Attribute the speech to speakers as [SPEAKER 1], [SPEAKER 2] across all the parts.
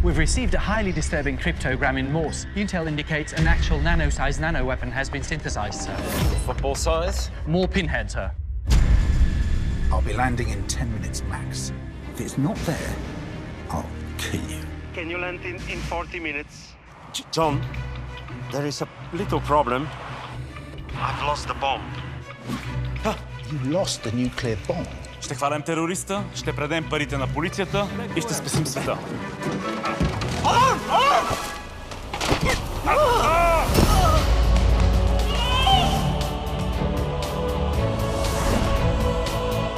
[SPEAKER 1] We've received a highly disturbing cryptogram in Morse. Intel indicates an actual nano-sized nano-weapon has been synthesized, sir.
[SPEAKER 2] Football size?
[SPEAKER 1] More pinhead, sir.
[SPEAKER 3] I'll be landing in 10 minutes max. If it's not there, I'll kill you.
[SPEAKER 4] Can you land in 40 minutes?
[SPEAKER 5] John, there is a little problem. I've lost the bomb.
[SPEAKER 3] You lost the nuclear bomb.
[SPEAKER 6] Ще хванем терориста, ще предем парите на полицията и ще спасим света.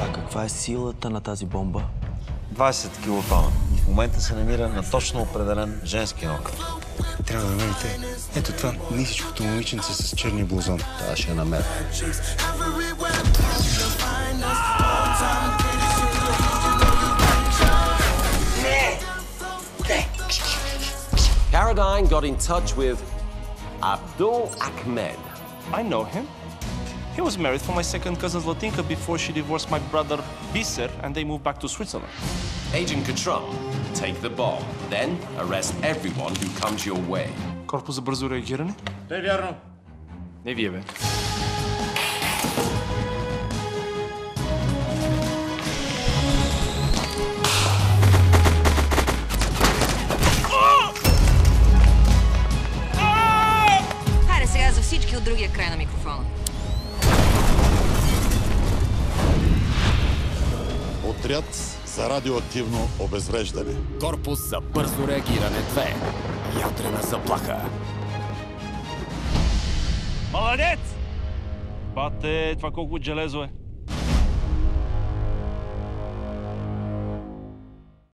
[SPEAKER 7] А каква е силата на тази бомба?
[SPEAKER 5] 20 килотона. И в момента се намира на точно определен женски ногът.
[SPEAKER 8] Трябва да намерите ето това нисичкото момиченце с черния блузон.
[SPEAKER 5] Това ще я намеря.
[SPEAKER 2] Caradine got in touch with Abdul Ahmed.
[SPEAKER 9] I know him. He was married for my second cousin Zlatinka before she divorced my brother Biser and they moved back to Switzerland.
[SPEAKER 2] Agent Control, take the bomb. Then arrest everyone who comes your way.
[SPEAKER 9] Корпус за бързо реагиране?
[SPEAKER 6] Да, вярно.
[SPEAKER 9] Не вие, бе.
[SPEAKER 10] Хайде сега за всички от другия край на микрофона.
[SPEAKER 11] Отряд за радиоактивно обезвреждане.
[SPEAKER 12] Корпус за бързо реагиране 2. Ядрена заплаха.
[SPEAKER 9] Младец! Бате, това колко железо е.